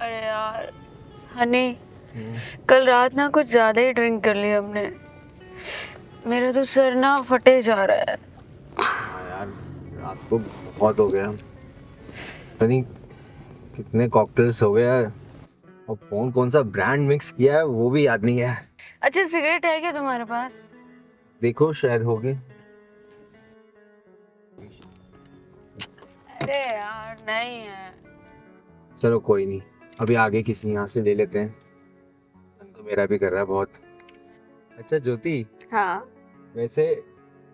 अरे यार हनी, कल रात ना कुछ ज्यादा ही ड्रिंक कर लिया हमने। मेरा तो सर ना फटे जा रहा है। हाँ यार, रात को बहुत हो गया। पता नहीं कितने कॉकटेल्स हो गए यार, और कौन कौन सा ब्रांड मिक्स किया है वो भी याद नहीं है। अच्छा सिगरेट है क्या तुम्हारे पास? देखो शायद होगी। अरे यार नहीं है। चलो कोई नहीं, अभी आगे किसी यहाँ से ले लेते हैं। मन तो मेरा भी कर रहा है बहुत। अच्छा ज्योति, हाँ वैसे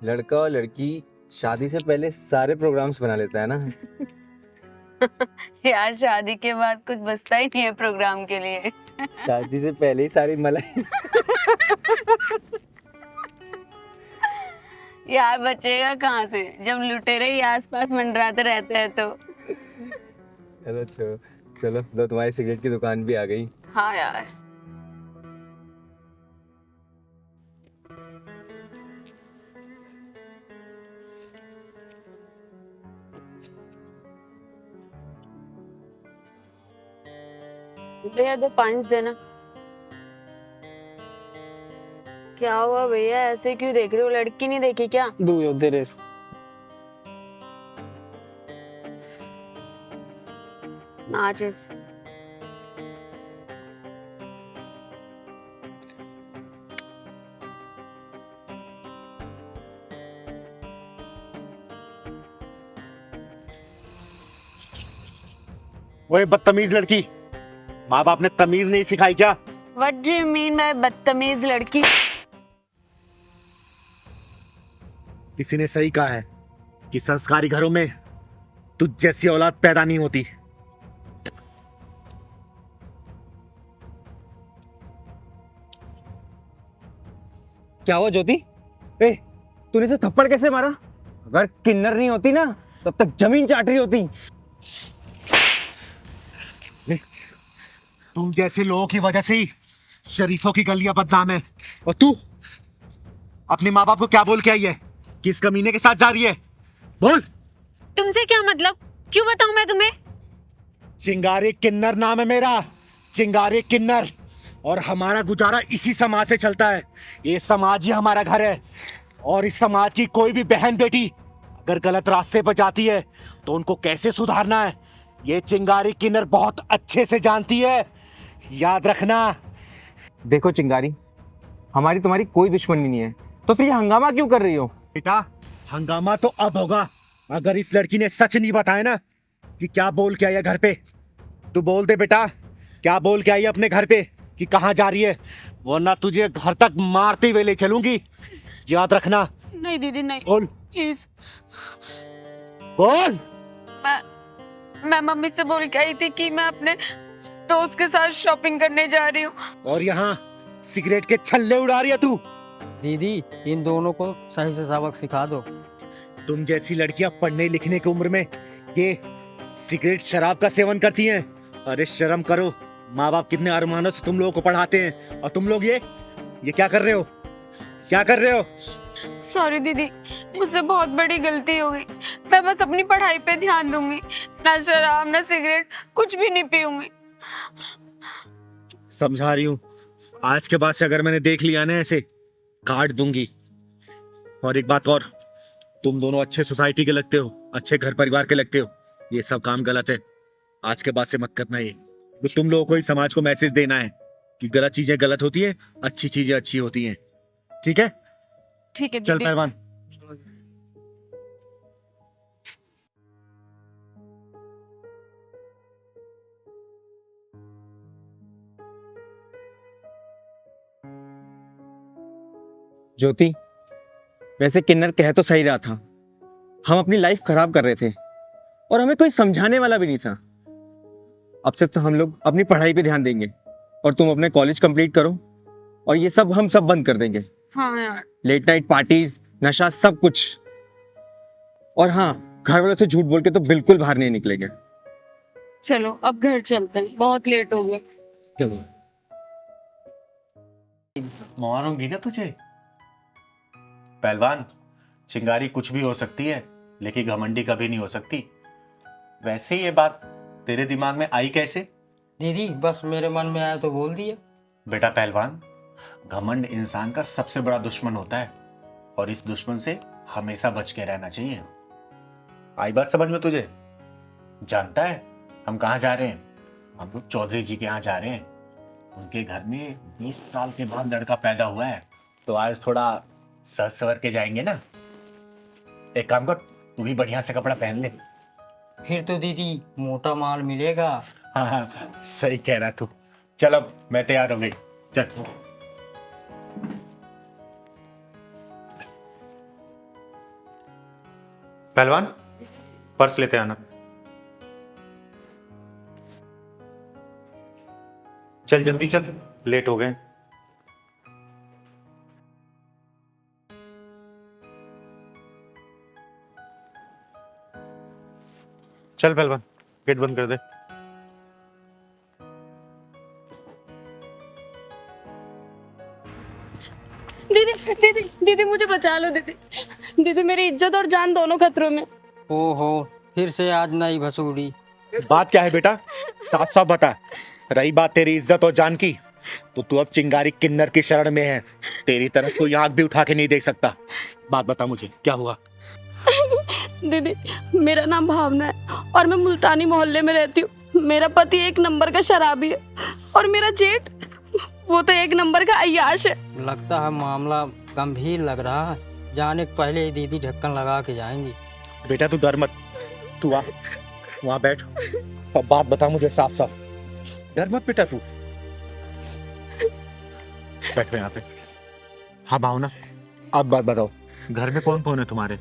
लड़का और लड़की शादी से पहले सारे प्रोग्राम्स बना लेता है ना। यार शादी के बाद कुछ बचता ही नहीं है प्रोग्राम के लिए। शादी से पहले ही सारी मलाई। यार बचेगा कहाँ से जब लुटेरे ही आसपास मंडराते रहते हैं तो। चलो चलो चलो, लो तुम्हारी सिगरेट की दुकान भी आ गई। हाँ यार। भैया 2 5 देना। क्या हुआ भैया, ऐसे क्यों देख रहे हो? लड़की नहीं देखी क्या? दो योद्धे रे। माचिस। ओए बदतमीज लड़की, माँ बाप ने तमीज नहीं सिखाई क्या? What do you mean by बदतमीज लड़की? किसी ने सही कहा है कि संस्कारी घरों में तुझ जैसी औलाद पैदा नहीं होती। क्या हुआ ज्योति? ए, तूने से थप्पड़ कैसे मारा? अगर किन्नर नहीं होती ना तब तक जमीन चाट रही होती। तुम जैसे लोगों की वजह से ही शरीफों की गलियां बदनाम है। और तू अपने माँ बाप को क्या बोल के आई है? किस कमीने के साथ जा रही है? बोल। तुमसे क्या मतलब? क्यों बताऊं मैं तुम्हें? चिंगारी किन्नर नाम है मेरा, चिंगारी किन्नर। और हमारा गुजारा इसी समाज से चलता है। ये समाज ही हमारा घर है। और इस समाज की कोई भी बहन बेटी अगर गलत रास्ते पर जाती है तो उनको कैसे सुधारना है ये चिंगारी किन्नर बहुत अच्छे से जानती है। याद रखना। देखो चिंगारी, हमारी तुम्हारी कोई दुश्मनी नहीं है, तो फिर ये हंगामा क्यों कर रही हो? बेटा हंगामा तो अब होगा अगर इस लड़की ने सच नहीं बताया ना कि क्या बोल के आई है घर पे। तू बोल दे बेटा, क्या बोल के आई है अपने घर पे कि कहाँ जा रही है, वरना तुझे घर तक मारते हुए ले चलूंगी। याद रखना। नहीं दीदी नहीं, बोल प्लीज। बोल। मैं मम्मी से बोल के आई थी कि मैं अपने दोस्त के साथ शॉपिंग करने जा रही हूँ। और यहाँ सिगरेट के छल्ले उड़ा रही है तू। दीदी इन दोनों को सही से सबक सिखा दो। तुम जैसी लड़कियां पढ़ने लिखने की उम्र में ये सिगरेट शराब का सेवन करती हैं। अरे शर्म करो, माँ बाप कितने अरमानों से तुम लोगों को पढ़ाते हैं और तुम लोग ये क्या कर रहे हो? क्या कर रहे हो? सॉरी दीदी, मुझसे बहुत बड़ी गलती हो गई। मैं बस अपनी पढ़ाई पे ध्यान दूंगी, ना शराब ना सिगरेट कुछ भी नहीं पीऊंगी। समझा रही हूँ, आज के बाद से अगर मैंने देख लिया ना ऐसे काट दूंगी। और एक बात और, तुम दोनों अच्छे सोसाइटी के लगते हो, अच्छे घर परिवार के लगते हो। ये सब काम गलत है, आज के बाद से मत करना। ये तो तुम लोगों को ही समाज को मैसेज देना है कि गलत चीजें गलत होती है, अच्छी चीजें अच्छी होती हैं। ठीक है? ठीक है चल दीदी। पहलवान। ज्योति, वैसे किन्नर कह तो सही रहा था, हम अपनी लाइफ खराब कर रहे थे और हमें कोई समझाने वाला भी नहीं था। अब से तो हम लोग अपनी पढ़ाई पे ध्यान देंगे और तुम अपने कॉलेज कंप्लीट करो और ये सब हम सब बंद कर देंगे। हाँ यार। लेट नाइट पार्टीज, नशा, सब कुछ। और हाँ, घर वालों से झूठ बोल के तो बिल्कुल बाहर नहीं निकलेंगे। चलो अब घर चलते हैं, बहुत लेट हो गया। चलो। मारूंगी ना तुझे। पहलवान, चिंगारी कुछ भी हो सकती है लेकिन घमंडी कभी नहीं हो सकती। वैसे ये बात तेरे दिमाग में आई कैसे दीदी बस मेरे मन में आया तो बोल दिया। बेटा पहलवान, घमंड इंसान का सबसे बड़ा दुश्मन होता है और इस दुश्मन से हमेशा बच के रहना चाहिए। आई बात समझ में तुझे? जानता है हम कहाँ जा रहे हैं? हम लोग चौधरी जी के यहाँ जा रहे हैं। उनके घर में 20 साल के बाद लड़का पैदा हुआ है, तो आज थोड़ा सज सवर के जाएंगे ना। एक काम कर, तू भी बढ़िया से कपड़ा पहन ले। फिर तो दीदी मोटा माल मिलेगा। हाँ हाँ, सही कह रहा तू। चल अब मैं तैयार हो गई, चल। पहलवान, पर्स लेते आना। चल जल्दी चल, लेट हो गए। चल पहलवान, गेट बंद कर दे। दीदी दीदी दीदी मुझे बचा लो दीदी। दीदी मेरी इज्जत और जान दोनों खतरों में। ओहो, फिर से आज नई भसूड़ी। बात क्या है बेटा, साफ साफ बता। रही बात तेरी इज्जत और जान की, तो तू अब चिंगारी किन्नर की शरण में है। तेरी तरफ कोई आंख भी उठा के नहीं देख सकता। बात बता मुझे, क्या हुआ? दीदी मेरा नाम भावना है और मैं मुल्तानी मोहल्ले में रहती हूँ। मेरा पति एक नंबर का शराबी है और मेरा जेठ वो तो एक नंबर का अय्याश है। लगता है मामला गंभीर लग रहा है। जाने के पहले ही दीदी ढक्कन लगा के जाएंगी। बेटा तू डर मत, तू आ वहां बैठ और बात बता मुझे साफ साफ। डर मत बेटा तू। बैठ यहाँ पे। हाँ भावना, अब बात बताओ, घर में कौन कौन है तुम्हारे?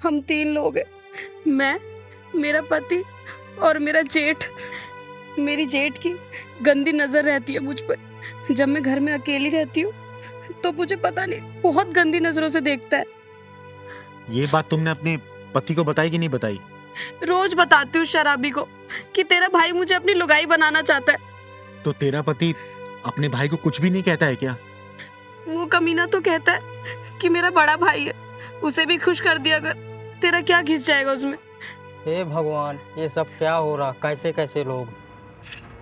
हम 3 लोग हैं, मैं, मेरा पति और मेरा जेठ। मेरी जेठ की गंदी नजर रहती है मुझ पर। जब मैं घर में अकेली रहती हूँ तो मुझे पता नहीं बहुत गंदी नजरों से देखता है। ये बात तुमने अपने पति को बताई कि नहीं बताई? रोज बताती हूँ शराबी को कि तेरा भाई मुझे अपनी लुगाई बनाना चाहता है। तो तेरा पति अपने भाई को कुछ भी नहीं कहता है क्या? वो कमीना तो कहता है कि मेरा बड़ा भाई है, उसे भी खुश कर दिया अगर, तेरा क्या घिस जाएगा उसमें। हे भगवान, ये सब क्या हो रहा? कैसे कैसे लोग।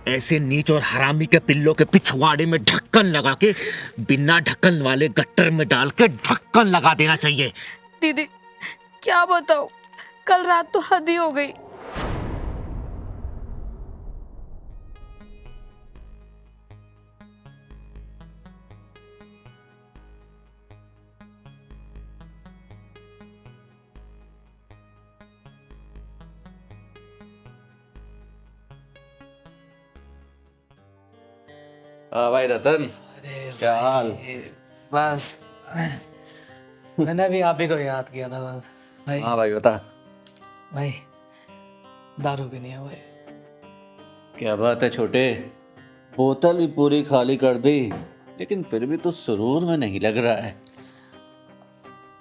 ऐसे नीच और हरामी के पिल्लों के पिछवाड़े में ढक्कन लगा के, बिना ढक्कन वाले गट्टर में डाल के ढक्कन लगा देना चाहिए। दीदी क्या बताऊं, कल रात तो हद ही हो गई। हाँ भाई रतन, अरे क्या हाल? बस मैंने भी आप ही को याद किया था बस। भाई हाँ भाई बता। भाई दारू भी नहीं है भाई। क्या बात है छोटे, बोतल भी पूरी खाली कर दी, लेकिन फिर भी तो सुरूर में नहीं लग रहा है।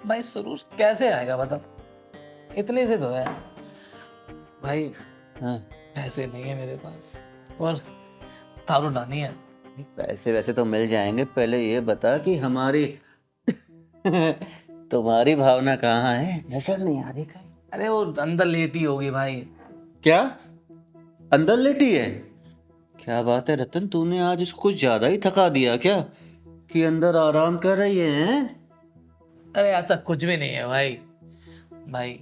भाई सुरूर कैसे आएगा बता, इतने से तो है भाई। हाँ, पैसे नहीं है मेरे पास और दारू लानी है। पैसे वैसे तो मिल जाएंगे, पहले ये बता कि हमारी तुम्हारी भावना कहाँ है? नजर नहीं आ रही कहीं। अरे वो अंदर लेटी होगी भाई। क्या अंदर लेटी है? क्या बात है रतन, तूने आज इसको कुछ ज्यादा ही थका दिया क्या कि अंदर आराम कर रही है? अरे ऐसा कुछ भी नहीं है भाई। भाई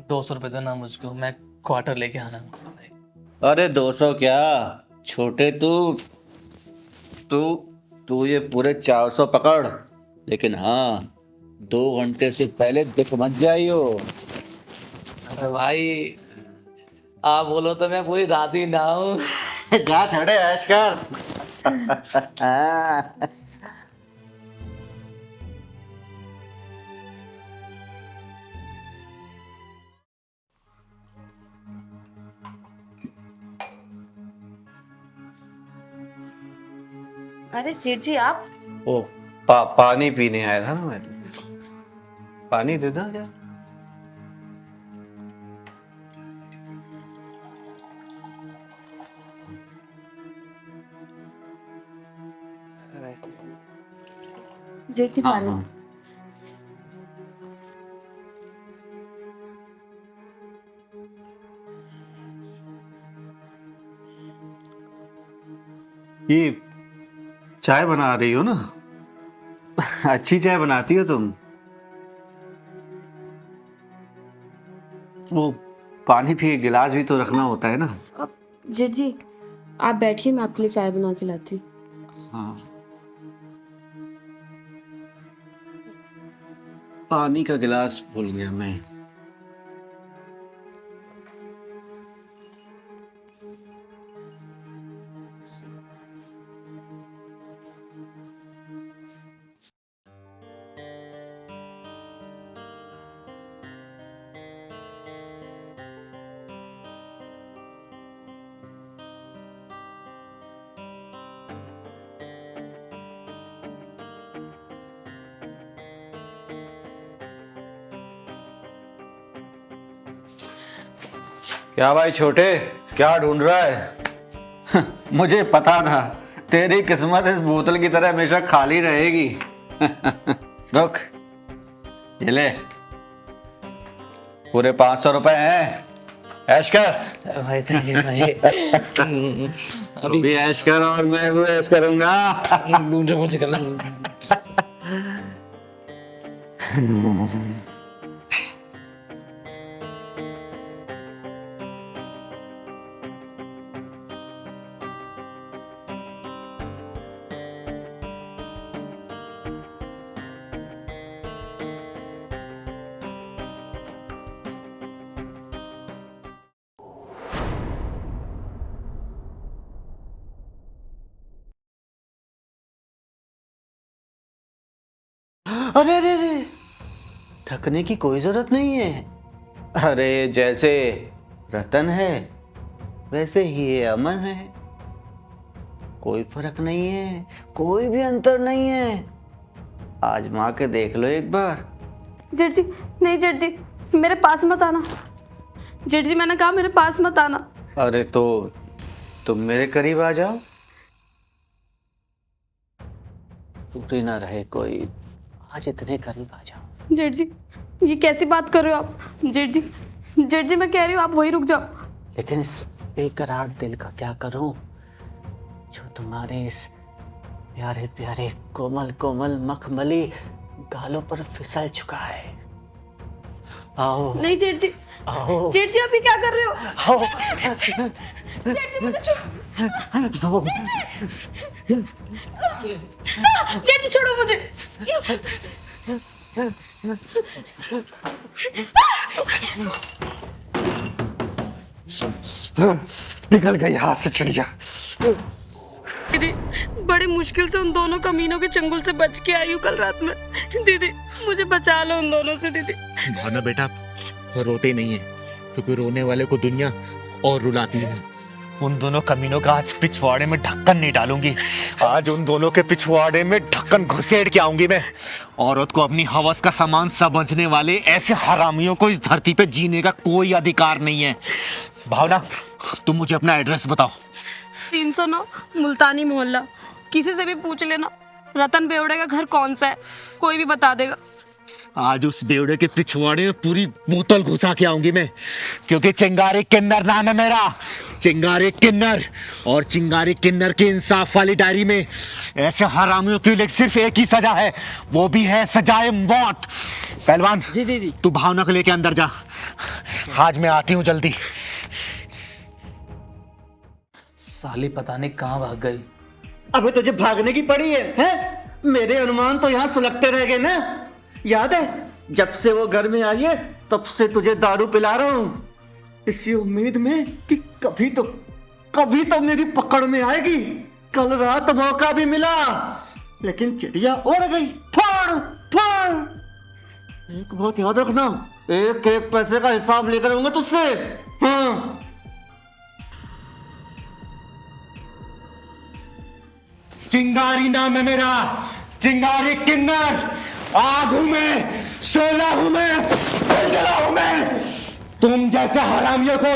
200 रुपये देना मुझको, मैं क्वार्टर लेके आना मुझे भाई। अरे 200 क्या छोटे, तू तू तू ये पूरे 400 पकड़, लेकिन हाँ 2 घंटे से पहले दिख मत जाइयो। अरे भाई आप बोलो तो मैं पूरी रात ही ना हूँ। जा छोड़े, ऐश कर। अरे जेठ जी आप? ओ पानी पीने आया था ना मैं। पानी दे दो क्या? जेठ जी पानी। ये चाय बना रही हो ना? अच्छी चाय बनाती हो तुम। वो पानी भी गिलास भी तो रखना होता है ना। अब जेठ जी आप बैठिए, मैं आपके लिए चाय बना के लाती हूँ। हाँ, पानी का गिलास भूल गया मैं। क्या भाई छोटे, क्या ढूंढ रहा है? मुझे पता था तेरी किस्मत इस बोतल की तरह हमेशा खाली रहेगी। रुक, ये ले, पूरे 500 रुपए हैं, ऐश कर। भाई थैंक यू भाई। तू भी ऐश कर और मैं भी ऐश करूंगा। जो मुझे करना। अरे अरे अरे, ढकने की कोई जरूरत नहीं है। अरे जैसे रतन है वैसे ही ये अमन है, कोई फर्क नहीं है, कोई भी अंतर नहीं है। आजमा के देख लो एक बार। जेठ जी नहीं, जेठ जी मेरे पास मत आना। जेठ जी मैंने कहा मेरे पास मत आना। अरे तो तुम मेरे करीब आ जाओ, दूरी ना रहे कोई, आज इतने करीब आ जाओ। जेठ जी ये कैसी बात कर रहे हो आप? जेठ जी मैं कह रही हूँ आप वहीं रुक जाओ। लेकिन इस बेकरार दिल का क्या करूं जो तुम्हारे इस प्यारे प्यारे कोमल कोमल मखमली गालों पर फिसल चुका है। आओ नहीं जेठ जी, आओ जेठ जी आप ये क्या कर रहे हो? आओ जेठ जी मुझे आओ। जेठ जी छोड़ो मुझे। निकल गई हाथ से चिड़िया। दीदी बड़ी मुश्किल से उन दोनों कमीनों के चंगुल से बच के आई हूँ कल रात में। दीदी मुझे बचा लो उन दोनों से। दीदी भावना बेटा रोते नहीं है, क्योंकि रोने वाले को दुनिया और रुलाती है। उन दोनों कमीनों का आज पिछवाड़े में ढक्कन नहीं डालूंगी। आज उन दोनों के पिछवाड़े में ढक्कन घुसेड़ के आऊंगी मैं। औरत को अपनी हवस का सामान समझने वाले ऐसे हरामियों को इस धरती पे जीने का कोई अधिकार नहीं है। भावना तुम मुझे अपना एड्रेस बताओ। 309 मुल्तानी मोहल्ला। किसी से भी पूछ लेना रतन बेवड़े का घर कौन सा है, कोई भी बता देगा। आज उस बेवड़े के पिछवाड़े में पूरी बोतल घुसा के आऊंगी मैं, क्योंकि चिंगारी किन्नर नाम है मेरा, चिंगारी किन्नर। और चिंगारी किन्नर की इंसाफ वाली डायरी में ऐसे हरामियों के लिए सिर्फ एक ही सजा है, वो भी है सजाए मौत। पहलवान जी तू भावना को लेके अंदर जा, आज मैं आती हूँ जल्दी। साली पता नहीं कहाँ भाग गई। अबे तुझे भागने की पड़ी है, हैं? मेरे अनुमान तो यहाँ सुलगते रह गए ना। याद है जब से वो घर में आई है तब से तुझे दारू पिला रहा हूँ, इसी उम्मीद में कि कभी तो मेरी पकड़ में आएगी। कल रात मौका भी मिला लेकिन चिड़िया उड़ गई। फाड़ फाड़। एक बात याद रखना, एक एक पैसे का हिसाब लेकर आऊंगा तुझसे। हाँ चिंगारी नाम है मेरा, चिंगारी किन्नर। आग हूं मैं, शोला हूं मैं, जलजला हूं मैं। तुम जैसे हरामियों को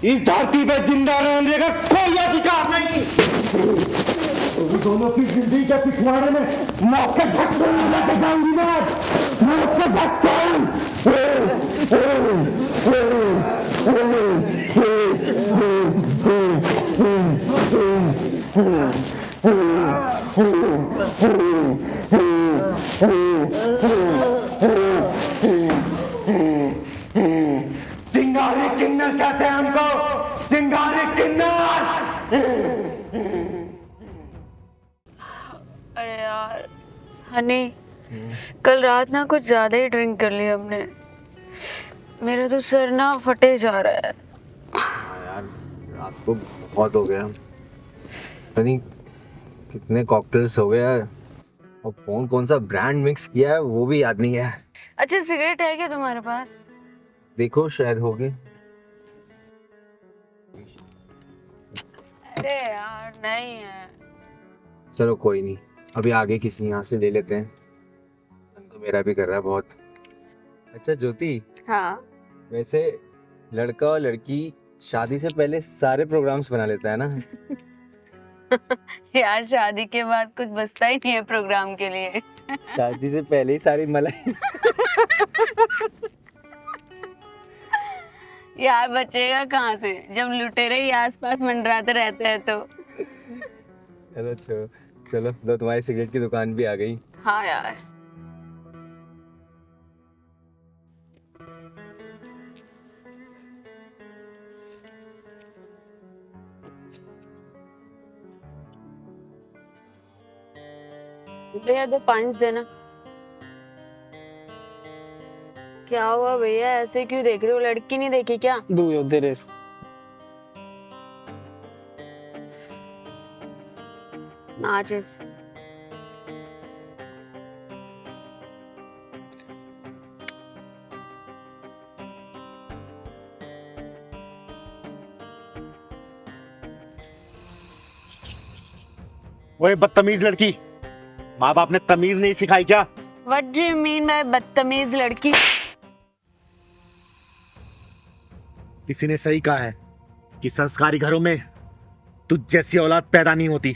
इस धरती पे जिंदा रहने का कोई अधिकार नहीं। तुम दोनों की जिंदगी के पिछवाड़े में मौत के ढक्कन लेके जाऊंगी मैं, मौत के ढक्कन। चिंगारी किन्नर कहते हैं हमको, चिंगारी किन्नर। अरे यार हनी, कल रात ना कुछ ज्यादा ही ड्रिंक कर ली हमने। मेरा तो सर ना फटे जा रहा है। यार रात को बहुत हो गया, पता नहीं कितने कॉकटेल्स हो गए यार, और कौन कौन सा ब्रांड मिक्स किया है वो भी याद नहीं है। अच्छा सिगरेट है क्या तुम्हारे पास? देखो शायद हो गए। अरे यार नहीं है। चलो कोई नहीं, अभी आगे किसी यहाँ से ले लेते हैं, मन तो मेरा भी कर रहा है बहुत। अच्छा ज्योति, हाँ वैसे लड़का और लड़की शादी से पहले सारे प्रोग्राम्स बना लेता है ना। यार शादी के बाद कुछ बचता ही नहीं है प्रोग्राम के लिए। शादी से पहले ही सारी मलाई। यार बचेगा कहाँ से जब लुटेरे ही आसपास मंडराते रहते हैं तो। चलो चलो चलो, लो तुम्हारी सिगरेट की दुकान भी आ गई। हाँ यार भैया 2 5 देना। क्या हुआ भैया, ऐसे क्यों देख रहे हो? लड़की नहीं देखी क्या? दू तेरे माचिस। ओए बदतमीज लड़की, माँ बाप ने तमीज नहीं सिखाई क्या? What do you mean by बदतमीज लड़की? किसी ने सही कहा है कि संस्कारी घरों में तुझ जैसी औलाद पैदा नहीं होती।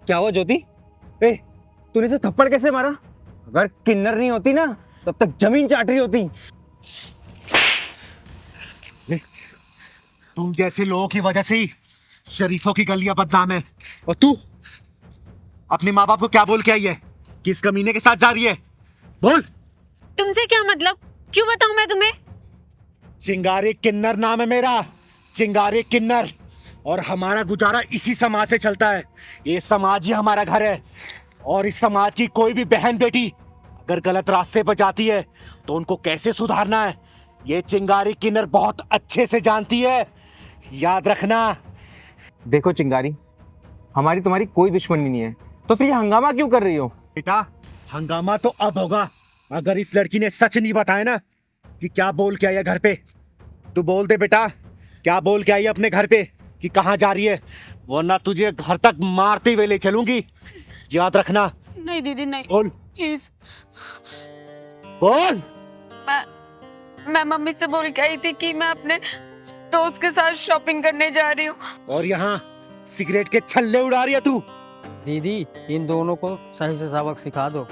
क्या हुआ ज्योति? ए, तूने इसे थप्पड़ कैसे मारा? अगर किन्नर नहीं होती ना तब तक जमीन चाट रही होती। तुम जैसे लोगों की वजह से ही शरीफों की गलियां बदनाम है। और तू अपने माँ बाप को क्या बोल के आई है? किस कमीने के साथ जा रही है? बोल। तुमसे क्या मतलब? क्यों बताऊं मैं तुम्हें? चिंगारी किन्नर नाम है मेरा, चिंगारी किन्नर। और हमारा गुजारा इसी समाज से चलता है। ये समाज ही हमारा घर है। और इस समाज की कोई भी बहन बेटी अगर गलत रास्ते पर जाती है तो उनको कैसे सुधारना है ये चिंगारी किन्नर बहुत अच्छे से जानती है। याद रखना। देखो चिंगारी, हमारी तुम्हारी कोई दुश्मनी नहीं है, तो फिर ये हंगामा क्यों कर रही हो? बेटा हंगामा तो अब होगा अगर इस लड़की ने सच नहीं बताया ना कि क्या बोल के आई है घर पे। तू बोल दे बेटा, क्या बोल के आई है अपने घर पे कि कहाँ जा रही है, वरना तुझे घर तक मारते हुए ले चलूंगी। याद रखना। नहीं दीदी नहीं, बोल प्लीज। बोल। मैं मम्मी से बोल के आई थी कि मैं अपने दोस्त के साथ शॉपिंग करने जा रही हूँ। और यहाँ सिगरेट के छल्ले उड़ा रही है तू। दीदी इन दोनों को सही से सबक सिखा दो।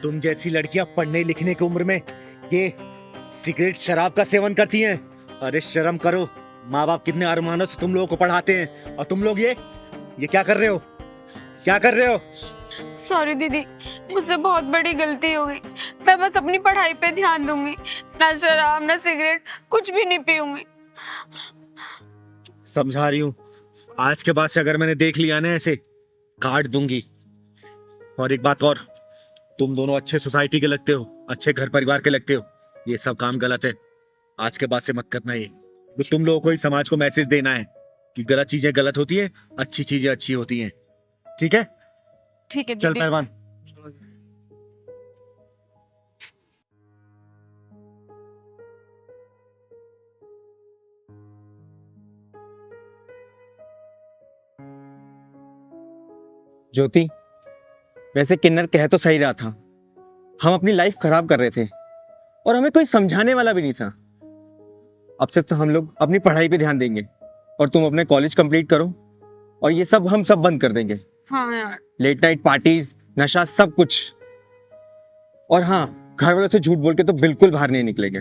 तुम जैसी लड़कियां पढ़ने लिखने की उम्र में ये सिगरेट शराब का सेवन करती हैं। अरे शर्म करो, माँ बाप कितने अरमानों से तुम लोगों को पढ़ाते हैं और तुम लोग ये क्या कर रहे हो? क्या कर रहे हो? सॉरी दीदी, मुझसे बहुत बड़ी गलती हो गई। मैं बस अपनी पढ़ाई पे ध्यान दूंगी, ना शराब ना सिगरेट कुछ भी नहीं पीऊंगी। समझा रही हूँ, आज के बाद से अगर मैंने देख लिया ना ऐसे काट दूंगी। और एक बात और, तुम दोनों अच्छे सोसाइटी के लगते हो, अच्छे घर परिवार के लगते हो। ये सब काम गलत है, आज के बाद से मत करना। ये तो तुम लोगों को ही समाज को मैसेज देना है कि गलत चीजें गलत होती है, अच्छी चीजें अच्छी होती हैं। ठीक है? ठीक है चल दीदी। पहलवान। ज्योति, वैसे किन्नर कह तो सही रहा था, हम अपनी लाइफ खराब कर रहे थे और हमें कोई समझाने वाला भी नहीं था। अब से तो हम लोग अपनी पढ़ाई पे ध्यान देंगे और तुम अपने कॉलेज कंप्लीट करो और ये सब हम सब बंद कर देंगे। हाँ यार। लेट नाइट पार्टीज, नशा, सब कुछ। और हाँ, घर वालों से झूठ बोल के तो बिल्कुल बाहर नहीं निकलेंगे।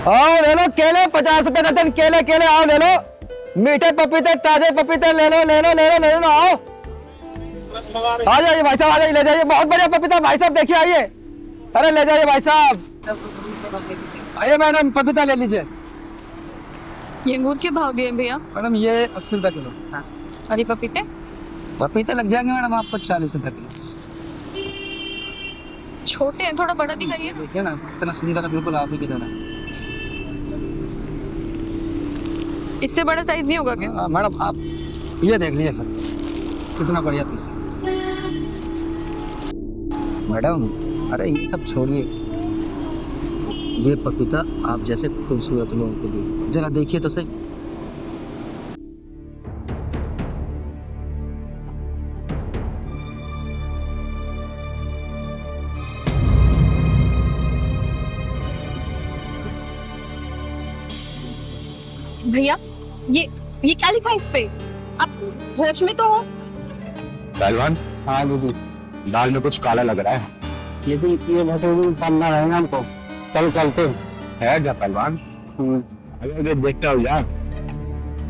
आओ ले लो केले, 50 रुपए दर्जन केले, केले आओ ले लो। मीठे पपीते, ताजे पपीते ले लो, ले लो, ले लो, ले लो, आओ। आ जाइए भाई साहब, आ जाइए, ले जाइए, बहुत बढ़िया पपीता भाई साहब, देखिए आइए। अरे ले जाइए भाई साहब, आइए मैडम, पपीता ले लीजिए। ये अंगूर के भाव दिए भैया? मैडम ये 80 रुपए किलो। और ये पपीते? पपीते लग जाएंगे मैडम आपको 40 रुपए किलो। छोटे हैं, थोड़ा बड़ा दिखाइए। देखिए ना इतना सुंदर है, बिल्कुल आप ही की तरह। इससे बड़ा साइज नहीं होगा क्या? मैडम आप ये देख लीजिए फिर, कितना बढ़िया पीस है। मैडम अरे ये सब छोड़िए, ये पपीता आप जैसे खूबसूरत लोगों के लिए, जरा देखिए तो सही। भैया ये क्या लिखा है इस पे? आप होश में तो हो? पहलवान, हाँ दीदी, दाल में कुछ काला लग रहा है। ये भी पढ़ना रहेगा हमको, चल चलते है क्या पहलवान? अगर देखता हूँ यार,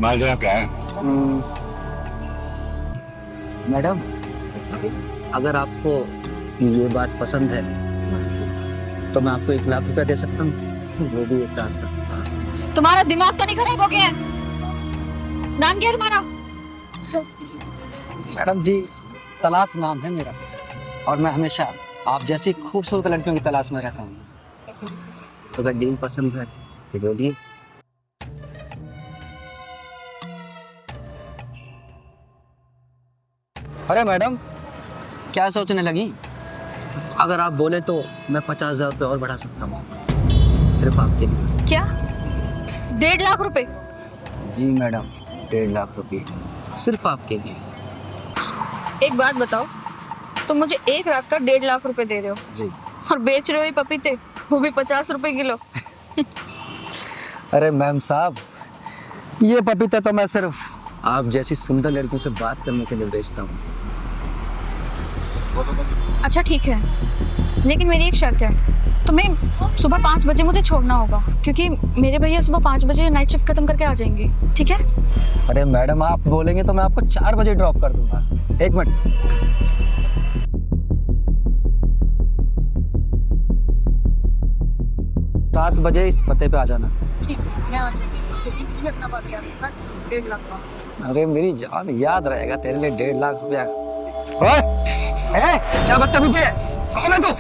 माजरा क्या है? मैडम अगर आपको ये बात पसंद है तो मैं आपको 1 लाख रुपया दे सकता हूँ, वो भी 1 लाख का। तुम्हारा दिमाग तो नहीं खराब हो गया है? नाम क्या है तुम्हारा? मैडम जी तलाश नाम है मेरा, और मैं हमेशा आप जैसी खूबसूरत लड़कियों की तलाश में रहता हूँ। तो अगर डील पसंद है तो बोलिए। अरे मैडम क्या सोचने लगी? अगर आप बोले तो मैं 50,000 रुपये और बढ़ा सकता हूँ, सिर्फ आपके लिए। क्या 1.5 लाख रुपए? जी मैडम 1.5 लाख रुपये सिर्फ आपके लिए। एक बात बताओ, तुम मुझे 1 रात का 1.5 लाख रुपए दे रहे हो जी, और बेच रहे हो ये पपीते, वो भी 50 रुपए किलो। अरे मैम साहब, ये पपीते तो मैं सिर्फ आप जैसी सुंदर लड़कियों से बात करने के लिए बेचता हूँ। अच्छा ठीक है, लेकिन मेरी एक शर्त है, तुम्हें सुबह 5 बजे मुझे छोड़ना होगा, क्योंकि मेरे भैया सुबह 5 बजे नाइट शिफ्ट खत्म करके आ जाएंगे, ठीक है? अरे मैडम आप बोलेंगे तो मैं आपको 4 बजे ड्रॉप कर दूंगा। 1 मिनट, सात बजे इस पते पे आ जाना। ठीक है, मैं आ जाऊंगी, लेकिन तुझे अपना बात याद रखना, 1.5 लाख का। अरे मेरी जान, याद रहेगा तेरे लिए 1.5 लाख रुपया। क्या बदतमीजी है? कौन है तू?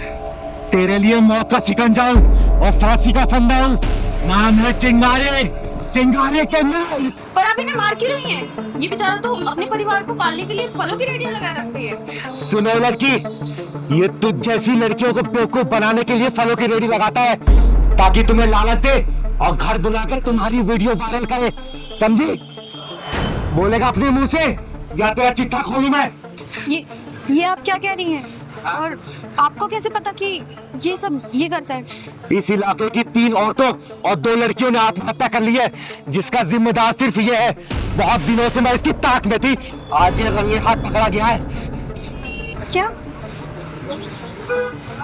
तेरे लिए मौत का शिकंजा और फांसी का फंदा। नाम है चिंगारे, चिंगारे के नाम। पर आप इन्हें मार क्यों रही हैं? ये बेचारा तो अपने परिवार को पालने के लिए फलों की रेडियां लगा रखती है। सुनो लड़की, ये तुझ जैसी लड़कियों को बेवकूफ बनाने के लिए फलों की रेडी लगाता है, ताकि तुम्हें लालच दे और घर बुलाकर तुम्हारी वीडियो वायरल करे, समझी? बोलेगा अपने मुंह से या तेरा चिट्ठा खोलूं मैं? ये आप क्या कह रही हैं? और आपको कैसे पता कि ये सब ये करता है? इस इलाके की 3 औरतों और 2 लड़कियों ने आत्महत्या कर ली है, जिसका जिम्मेदार सिर्फ ये है। बहुत दिनों से मैं इसकी ताक में थी, आज ये रंगे हाथ पकड़ा गया है। क्या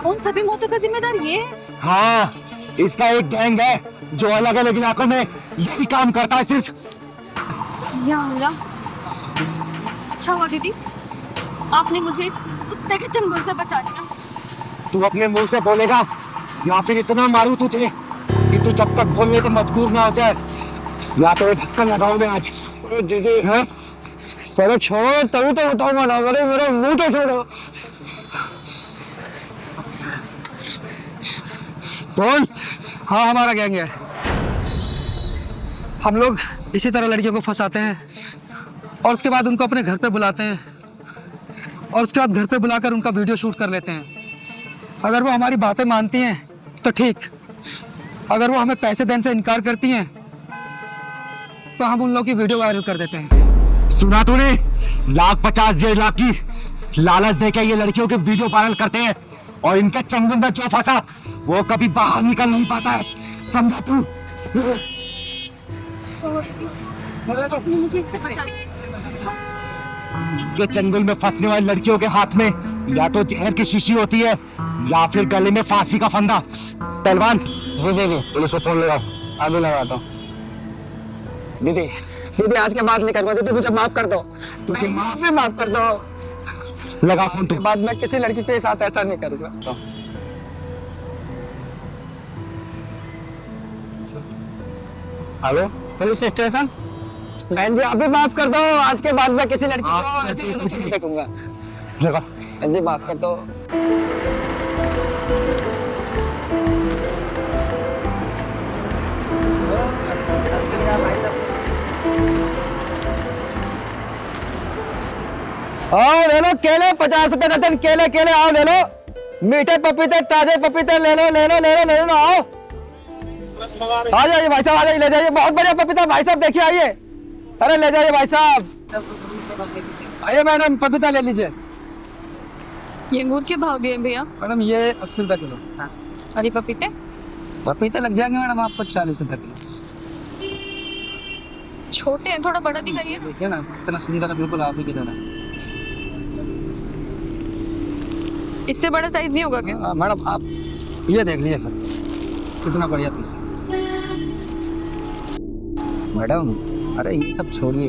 उन सभी मौतों का जिम्मेदार ये है? हाँ, इसका एक गैंग है जो अलग अलग इलाकों में यही काम करता है सिर्फ। या अल्लाह, अच्छा हुआ दीदी आपने मुझे इस कुत्ते के चंगुल से बचा लिया। तू अपने मुंह से बोलेगा या फिर इतना मारू तुझे कि तू जब तक बोलने को मजबूर ना हो जाए, या तो ढक्कन लगाऊं मैं आज। दीदी है, पहले छोड़ो तभी तो बताऊंगा ना, मेरा मुंह तो छोड़ो। बोल। हाँ हमारा गैंग है, हम लोग इसी तरह लड़कियों को फंसाते हैं और उसके बाद उनको अपने घर पे बुलाते हैं और उसके बाद घर पे बुलाकर उनका वीडियो शूट कर लेते हैं। अगर वो हमारी बातें मानती हैं तो ठीक, अगर वो हमें पैसे देने से इनकार करती हैं तो हम उन लोगों की वीडियो वायरल कर देते हैं। सुना तूने? 1,50,000 1.5 लाख की लालच देके ये लड़कियों के वीडियो वायरल करते हैं और इनके चंगुल में जो फंसा वो कभी बाहर निकल नहीं पाता है, समझा तू? आपने मुझे इससे बचा लिया। ये चंगुल में फंसने वाली लड़कियों के हाथ में या तो जहर की शीशी होती है या फिर गले में फांसी का फंदा। पहलवान, पुलिस को फोन लगाओ। अभी लगाता हूँ। दीदी दीदी आज के बाद नहीं करूँगा दीदी, मुझे माफ कर दो, मुझे माफ कर दो। लगा फोन तू। बाद में किसी लड़की के साथ ऐसा नहीं करूँगा। Hello police station. बहन जी आप भी माफ कर दो, आज के बाद मैं किसी लड़की को ऐसे नहीं देखूंगा। लगा बहन जी माफ कर दो। आओ ले लो केले, 50 रुपए दर्जन केले, केले आओ ले लो। मीठे पपीते, ताजे पपीते ले लो, ले लो, ले लो, ले लो, आओ। आ जाइए भाई साहब, आ जाइए, ले जाइए, बहुत बढ़िया पपीता भाई साहब, देखिए आइए। अरे ले जाइए भाई साहब, आइए मैडम पपीता ले लीजिए। ये अंगूर के भाव दिए भैया? मैडम ये 80 रुपए किलो। और ये पपीते? पपीते लग जाएंगे मैडम आपको 40 रुपए किलो। छोटे हैं, थोड़ा बड़ा दिखाइए। देखिए ना इतना सुंदर है, बिल्कुल आप ही की तरह। इससे बड़ा साइज नहीं होगा क्या? मैडम आप ये देख लीजिए फिर, कितना बढ़िया पीस है। मैडम अरे ये सब छोड़िए,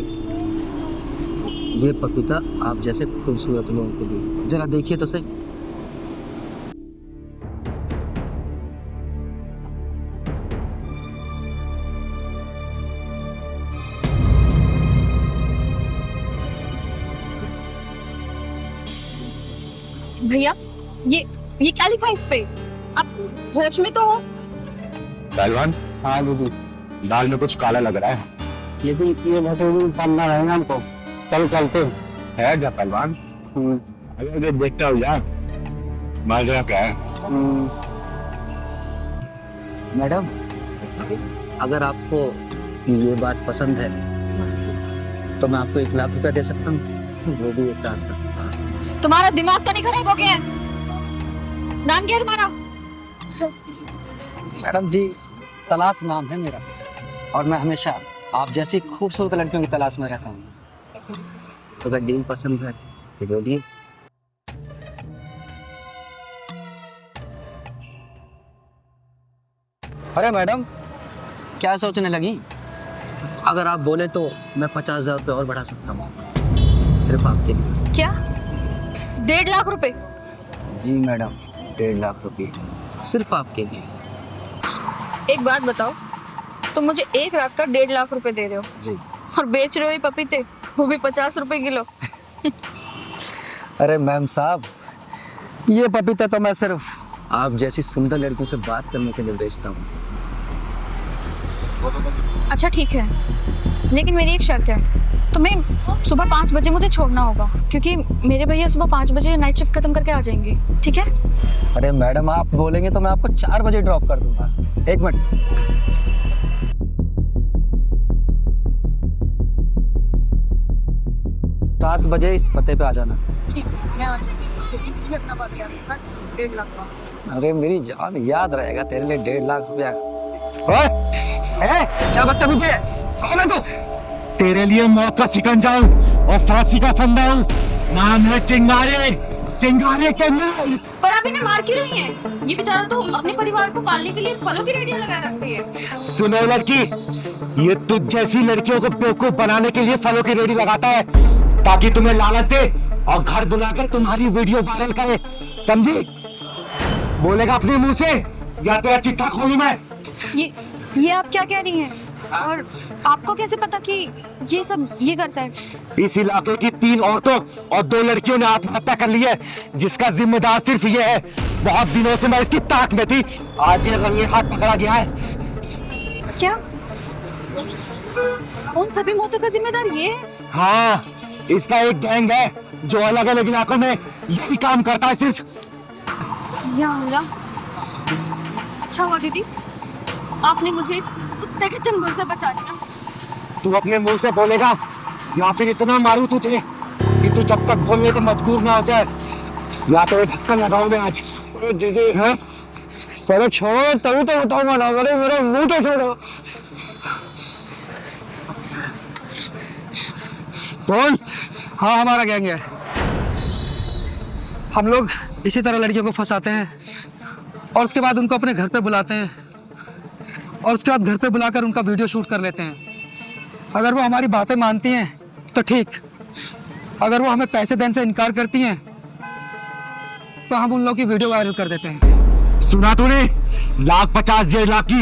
ये पपीता आप जैसे खूबसूरत लोगों के लिए, जरा देखिए तो सही। भैया ये क्या लिखा है इस पे? आप होश में तो हो? पहलवान, हाँ दीदी, दाल में कुछ काला लग रहा है। ये भी ये वैसे भी करना रहेगा हमको। चल चलते है क्या पहलवान? अगर देखता हूँ यार, माजरा क्या है? मैडम अगर आपको ये बात पसंद है तो मैं आपको 1 लाख रुपया दे सकता हूँ, वो भी 1 लाख का। तुम्हारा दिमाग तो नहीं खराब हो गया है? नाम क्या है तुम्हारा? मैडम जी तलाश नाम है मेरा, और मैं हमेशा आप जैसी खूबसूरत लड़कियों की तलाश में रहता हूँ। तो अगर डील पसंद है तो बोलिए। अरे मैडम क्या सोचने लगी? अगर आप बोले तो मैं 50,000 रुपये और बढ़ा सकता हूँ, सिर्फ आपके लिए। क्या 1.5 लाख रुपए? जी मैडम 1.5 लाख रुपये सिर्फ आपके लिए। एक बात बताओ, तुम मुझे 1 लाख का 1.5 लाख रुपए दे रहे हो जी, और बेच रहे हो ये पपीते, वो भी 50 रुपए किलो। अरे मैम साहब, ये पपीते तो मैं सिर्फ आप जैसी सुंदर लड़कियों से बात करने के लिए बेचता हूँ। अच्छा ठीक है, लेकिन मेरी एक शर्त है, तुम्हें सुबह 5 बजे मुझे छोड़ना होगा, क्योंकि मेरे भैया सुबह 5 बजे नाइट शिफ्ट खत्म करके आ जाएंगे, ठीक है? अरे मैडम आप बोलेंगे तो मैं आपको 4 बजे ड्रॉप कर दूंगा। 1 मिनट, 7 बजे इस पते पे आ जाना। ठीक है, मैं आ जाऊंगी, लेकिन तुझे अपना बात याद रखना, 1.5 लाख का। अरे मेरी जान, याद रहेगा तेरे लिए 1.5 लाख रुपया। क्या बदतमीजी है? कौन है तू? तेरे लिए मौत का शिकंजा हूं और फांसी का फंदा हूं। नाम है चिंगारे, चिंगारे के नाम। पर आप इन्हें मार क्यों रही हैं? ये बेचारा तो अपने परिवार को पालने के लिए फलों की रेडियां लगा रखती है। सुनो लड़की, ये तुझ जैसी लड़कियों को बेवकूफ बनाने के लिए फलों की रेडी लगाता है, ताकि तुम्हें लालच दे और घर बुलाकर तुम्हारी वीडियो वायरल करे, समझी? बोलेगा अपने मुंह से या तेरा चिट्ठा खोलूं मैं? ये आप क्या कह रही हैं? और आपको कैसे पता कि ये सब ये करता है? इस इलाके की 3 औरतों और 2 लड़कियों ने आत्महत्या कर ली है, जिसका जिम्मेदार सिर्फ ये है। बहुत दिनों से मैं इसकी ताक में थी, आज ये रंगे हाथ पकड़ा गया है। क्या उन सभी मौतों का जिम्मेदार ये है? हाँ, इसका एक गैंग है जो अलग अलग इलाकों में यही काम करता है सिर्फ। या अल्लाह, अच्छा हुआ दीदी आपने मुझे इस कुत्ते के चंगुल से बचा लिया। तू अपने मुंह से बोलेगा या फिर इतना मारू तुझे कि तू जब तक बोलने को मजबूर ना हो जाए, या तो ढक्कन लगाऊं मैं आज। दीदी है, पहले छोड़ो तभी तो बताऊंगा ना, मेरा मुंह तो छोड़ो। बोल। हाँ हमारा गैंग है, हम लोग इसी तरह लड़कियों को फंसाते हैं और उसके बाद उनको अपने घर पे बुलाते हैं और उसके बाद घर पे बुलाकर उनका वीडियो शूट कर लेते हैं। अगर वो हमारी बातें मानती हैं तो ठीक, अगर वो हमें पैसे देने से इनकार करती हैं तो हम उन लोगों की वीडियो वायरल कर देते हैं। सुना तूने? 1,50,000 1,50,000 की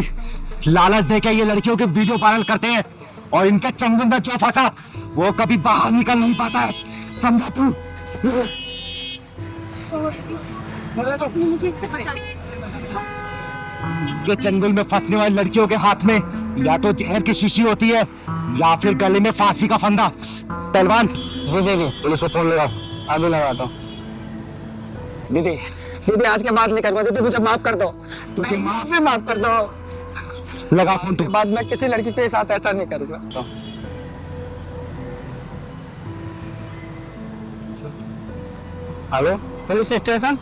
लालच देके ये लड़कियों के वीडियो वायरल करते हैं और इनके चंगुल में जो फंसा वो कभी बाहर निकल नहीं पाता है, समझा तू? मुझे इससे बचा। ये चंगुल में फंसने वाली लड़कियों के हाथ में या तो जहर की शीशी होती है या फिर गले में फांसी का फंदा। पहलवान पुलिस को फोन लगाओ। अभी लगाता हूँ। दीदी दीदी आज के बाद नहीं करवा दीदी, मुझे माफ कर दो, मुझे माफ कर दो। लगा फोन तू। बाद में किसी लड़की के साथ ऐसा नहीं करूँगा। Hello police station.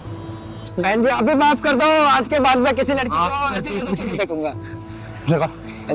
बहन जी आप भी माफ कर दो, आज के बाद मैं किसी लड़की को ऐसे नहीं देखूंगा। लगा